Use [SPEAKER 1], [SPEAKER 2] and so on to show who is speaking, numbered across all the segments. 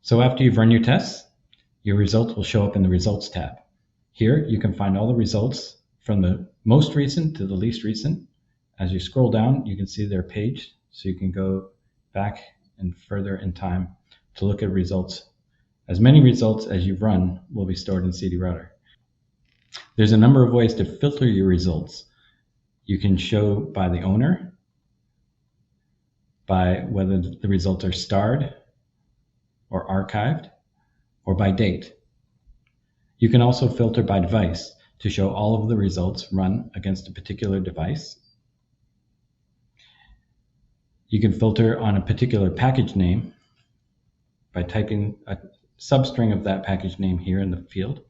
[SPEAKER 1] So after you've run your tests, your results will show up in the Results tab. Here you can find all the results from the most recent to the least recent. As you scroll down, you can see their page, so you can go back and further in time to look at results. As many results as you've run will be stored in CD Router. There's a number of ways to filter your results. You can show by the owner, by whether the results are starred or archived, or by date. You can also filter by device to show all of the results run against a particular device. You can filter on a particular package name by typing a substring of that package name here in the field.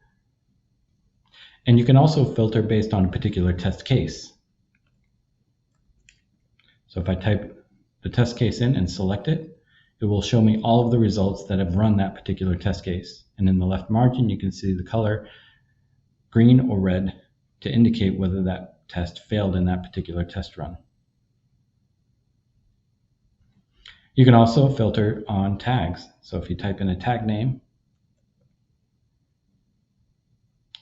[SPEAKER 1] And you can also filter based on a particular test case. So if I type the test case in and select it, it will show me all of the results that have run that particular test case. And in the left margin, you can see the color green or red to indicate whether that test failed in that particular test run. You can also filter on tags. So if you type in a tag name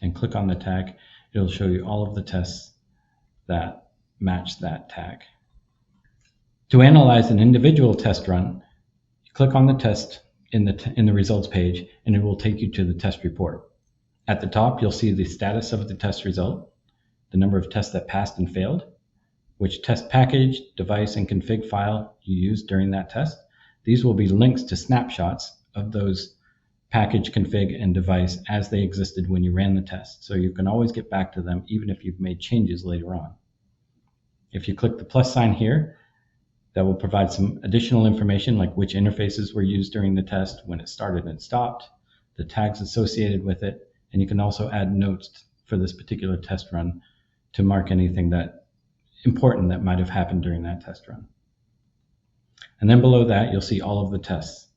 [SPEAKER 1] and click on the tag, it'll show you all of the tests that match that tag. To analyze an individual test run, click on the test in the results page, and it will take you to the test report. At the top, you'll see the status of the test result, the number of tests that passed and failed, which test package, device, and config file you used during that test. These will be links to snapshots of those package, config, and device as they existed when you ran the test. So you can always get back to them even if you've made changes later on. If you click the plus sign here, that will provide some additional information like which interfaces were used during the test, when it started and stopped, the tags associated with it, and you can also add notes for this particular test run to mark anything that important that might have happened during that test run. And then below that, you'll see all of the tests.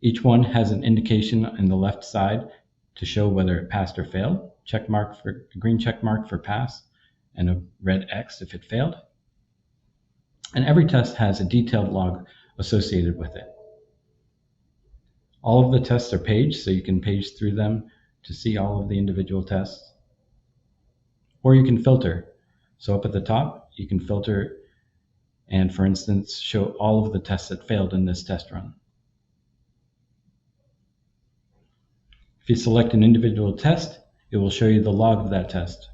[SPEAKER 1] Each one has an indication in the left side to show whether it passed or failed, a green check mark for pass, and a red X if it failed. And every test has a detailed log associated with it. All of the tests are paged, so you can page through them to see all of the individual tests. Or you can filter. So up at the top, you can filter and, for instance, show all of the tests that failed in this test run. If you select an individual test, it will show you the log of that test.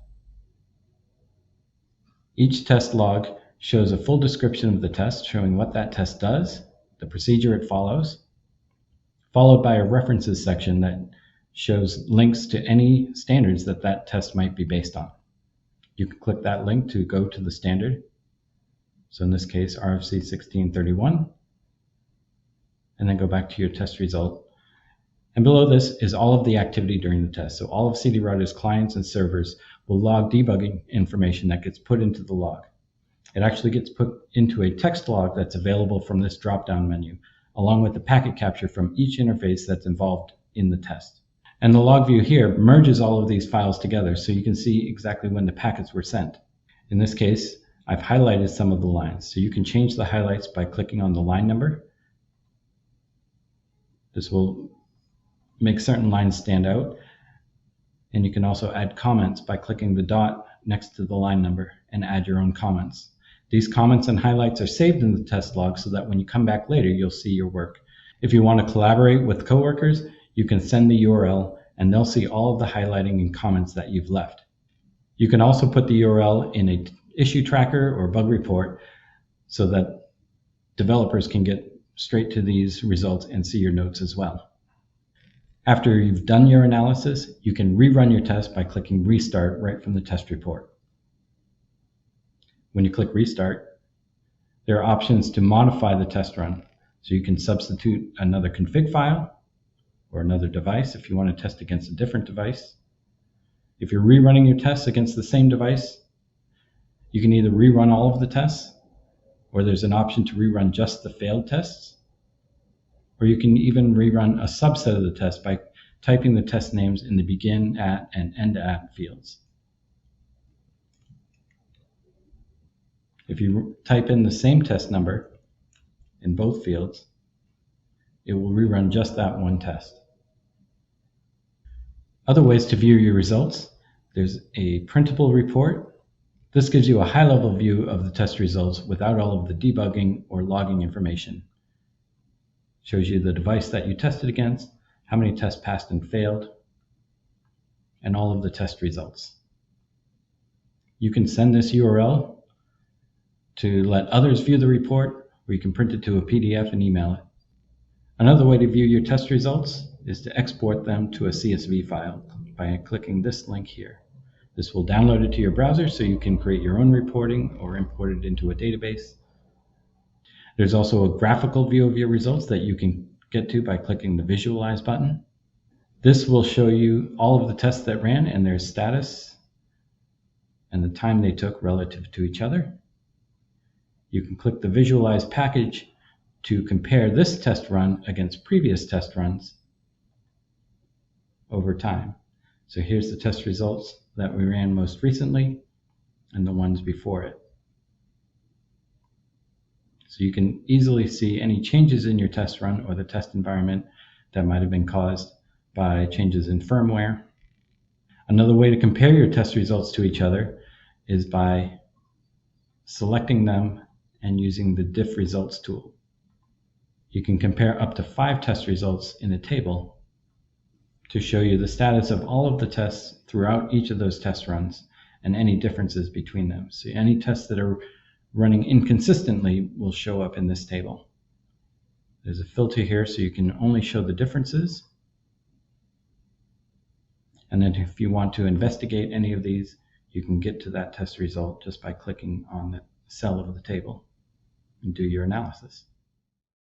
[SPEAKER 1] Each test log shows a full description of the test, showing what that test does, the procedure it follows, followed by a references section that shows links to any standards that that test might be based on. You can click that link to go to the standard. So in this case, RFC 1631, and then go back to your test result. And below this is all of the activity during the test. So all of CD Router's clients and servers will log debugging information that gets put into the log. It actually gets put into a text log that's available from this drop-down menu, along with the packet capture from each interface that's involved in the test. And the log view here merges all of these files together so you can see exactly when the packets were sent. In this case, I've highlighted some of the lines. So you can change the highlights by clicking on the line number. This will make certain lines stand out. And you can also add comments by clicking the dot next to the line number and add your own comments. These comments and highlights are saved in the test log so that when you come back later, you'll see your work. If you want to collaborate with coworkers, you can send the URL and they'll see all of the highlighting and comments that you've left. You can also put the URL in an issue tracker or bug report so that developers can get straight to these results and see your notes as well. After you've done your analysis, you can rerun your test by clicking Restart right from the test report. When you click Restart, there are options to modify the test run. So you can substitute another config file or another device if you want to test against a different device. If you're rerunning your tests against the same device, you can either rerun all of the tests, or there's an option to rerun just the failed tests, or you can even rerun a subset of the test by typing the test names in the begin at and end at fields. If you type in the same test number in both fields, it will rerun just that one test. Other ways to view your results: there's a printable report. This gives you a high-level view of the test results without all of the debugging or logging information. Shows you the device that you tested against, how many tests passed and failed, and all of the test results. You can send this URL to let others view the report, or you can print it to a PDF and email it. Another way to view your test results is to export them to a CSV file by clicking this link here. This will download it to your browser so you can create your own reporting or import it into a database. There's also a graphical view of your results that you can get to by clicking the Visualize button. This will show you all of the tests that ran and their status and the time they took relative to each other. You can click the Visualize package to compare this test run against previous test runs over time. So here's the test results that we ran most recently and the ones before it. So you can easily see any changes in your test run or the test environment that might have been caused by changes in firmware. Another way to compare your test results to each other is by selecting them and using the Diff Results tool. You can compare up to 5 test results in a table to show you the status of all of the tests throughout each of those test runs and any differences between them. So any tests that are running inconsistently will show up in this table. There's a filter here so you can only show the differences. And then if you want to investigate any of these, you can get to that test result just by clicking on the cell of the table and do your analysis.